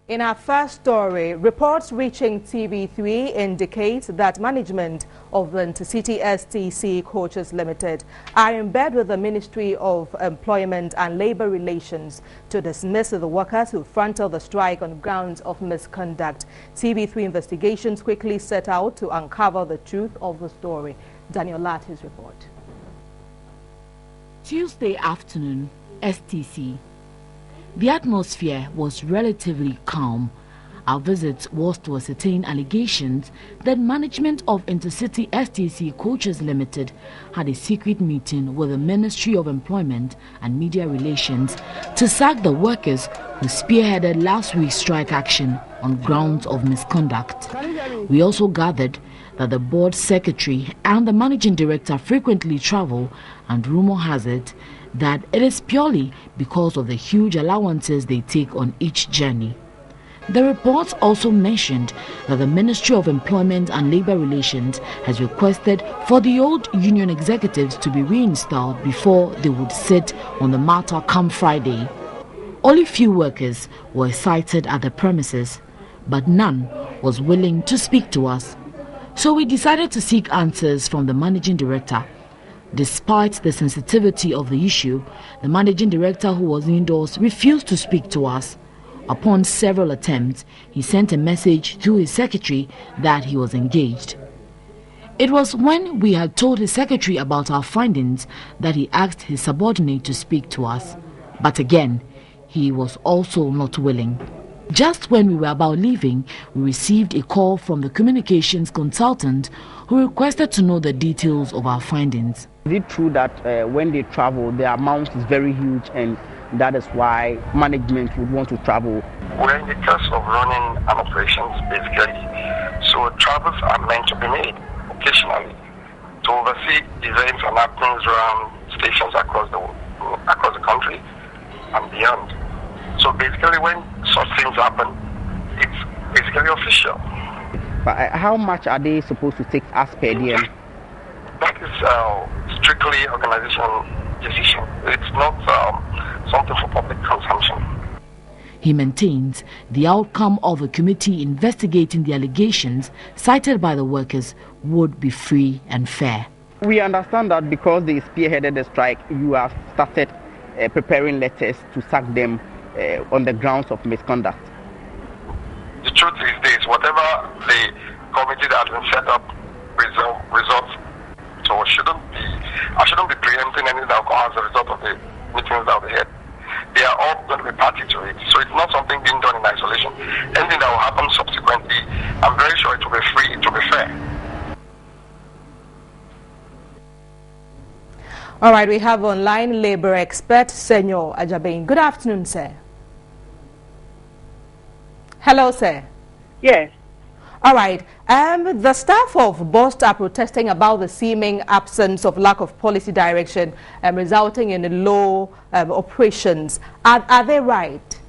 In our first story, reports reaching TV3 indicate that management of the Intercity STC Coaches Limited are in bed with the Ministry of Employment and Labour Relations to dismiss the workers who fronted the strike on grounds of misconduct. TV3 investigations quickly set out to uncover the truth of the story. Daniel Latti's report. Tuesday afternoon, STC. The atmosphere was relatively calm. Our visit was to ascertain allegations that management of Intercity STC Coaches Limited had a secret meeting with the Ministry of Employment and Media Relations to sack the workers who spearheaded last week's strike action on grounds of misconduct. We also gathered that the board secretary and the managing director frequently travel, and rumor has it that it is purely because of the huge allowances they take on each journey. The reports also mentioned that the Ministry of Employment and Labour Relations has requested for the old union executives to be reinstalled before they would sit on the matter come Friday. Only few workers were cited at the premises, but none was willing to speak to us. So we decided to seek answers from the managing director. Despite the sensitivity of the issue, the managing director, who was indoors, refused to speak to us. Upon several attempts, he sent a message to his secretary that he was engaged. It was when we had told his secretary about our findings that he asked his subordinate to speak to us. But again, he was also not willing. Just when we were about leaving, we received a call from the communications consultant who requested to know the details of our findings. Is it true that when they travel, the amount is very huge and that is why management would want to travel? We're in the course of running an operations basically. So travels are meant to be made occasionally to oversee events and happenings around stations across the country and beyond. So basically when such things happen, it's basically official. But how much are they supposed to take as per diem? That is strictly organizational decision. It's not something for public consumption. He maintains the outcome of a committee investigating the allegations cited by the workers would be free and fair. We understand that because they spearheaded the strike, you have started preparing letters to sack them on the grounds of misconduct. The truth is this: whatever the committee that has been set up results, so I shouldn't be preempting anything that will come as a result of the meetings that we had. They are all going to be party to it, so it's not something being done in isolation. Anything that will happen subsequently, I'm very sure it will be free, it will be fair. All right, we have online labor expert Senor Ajabain. Good afternoon, sir. Hello, sir. Yes. All right. The staff of BOST are protesting about the seeming absence of lack of policy direction resulting in low operations. Are they right?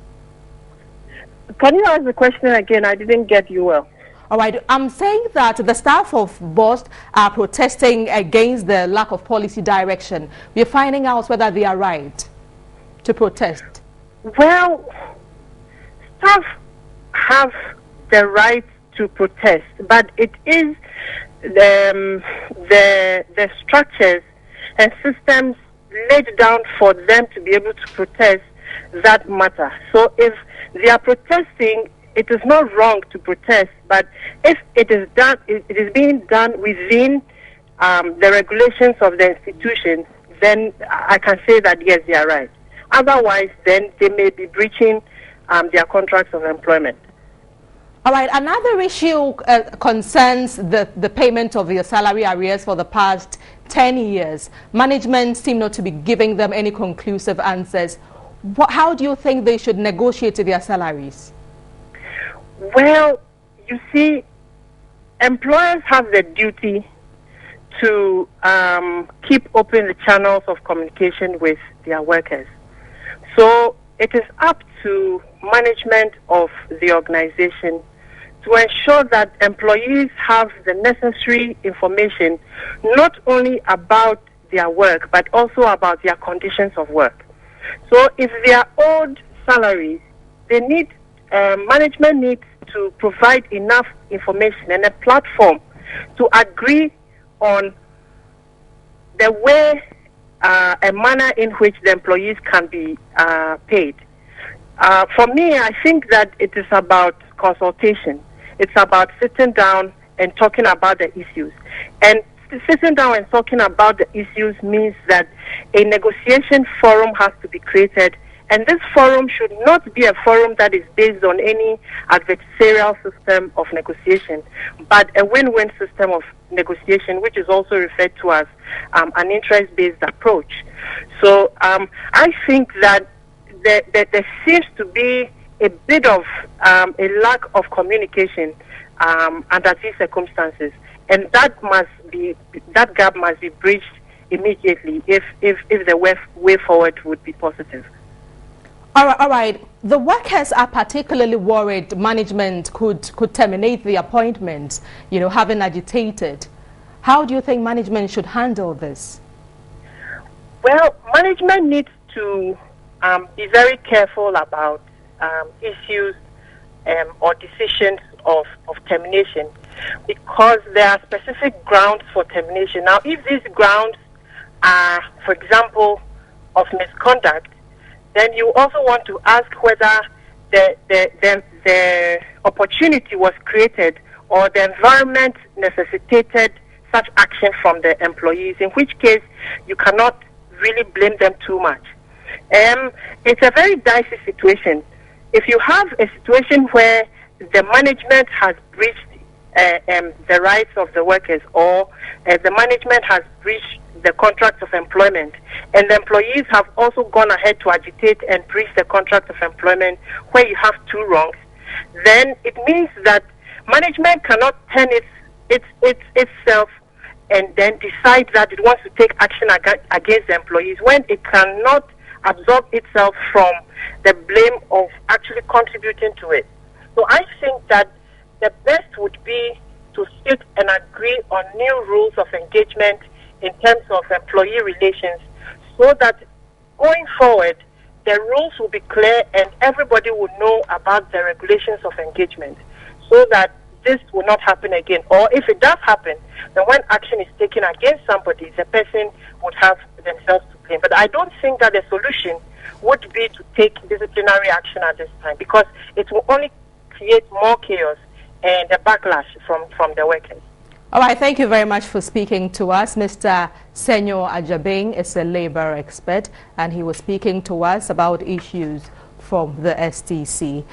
Can you ask the question again? I didn't get you well. All right. I'm saying that the staff of BOST are protesting against the lack of policy direction. We're finding out whether they are right to protest. Well, staff have the right to protest, but it is the structures and systems laid down for them to be able to protest that matter. So if they are protesting, it is not wrong to protest, but if it is done, it is being done within the regulations of the institution, then I can say that yes, they are right. Otherwise, then they may be breaching their contracts of employment. All right, another issue concerns the payment of your salary arrears for the past 10 years. Management seem not to be giving them any conclusive answers. How do you think they should negotiate their salaries? Well, you see, employers have the duty to keep open the channels of communication with their workers. So it is up to management of the organization to ensure that employees have the necessary information not only about their work but also about their conditions of work. So if they are owed salaries, they need management needs to provide enough information and a platform to agree on the way, a manner in which the employees can be paid. For me, I think that it is about consultation. It's about sitting down and talking about the issues. And sitting down and talking about the issues means that a negotiation forum has to be created. And this forum should not be a forum that is based on any adversarial system of negotiation, but a win-win system of negotiation, which is also referred to as an interest-based approach. So I think that there seems to be a bit of a lack of communication under these circumstances, and that gap must be bridged immediately if the way forward would be positive. All right. The workers are particularly worried management could terminate the appointment, having agitated. How do you think management should handle this? Well, management needs to be very careful about issues or decisions of termination, because there are specific grounds for termination. Now, if these grounds are, for example, of misconduct, then you also want to ask whether the opportunity was created or the environment necessitated such action from the employees, in which case you cannot really blame them too much. It's a very dicey situation. If you have a situation where the management has breached the rights of the workers, or the management has breached the contract of employment, and the employees have also gone ahead to agitate and breach the contract of employment, where you have two wrongs, then it means that management cannot turn itself and then decide that it wants to take action against the employees when it cannot absolve itself from the blame of actually contributing to it. So I think that the best would be to sit and agree on new rules of engagement in terms of employee relations, so that going forward, the rules will be clear and everybody will know about the regulations of engagement, so that this will not happen again. Or if it does happen, then when action is taken against somebody, the person would have themselves to blame. But I don't think that the solution would be to take disciplinary action at this time, because it will only create more chaos and a backlash from the workers. All right, thank you very much for speaking to us. Mr. Senyor Ajabing is a labor expert, and he was speaking to us about issues from the STC.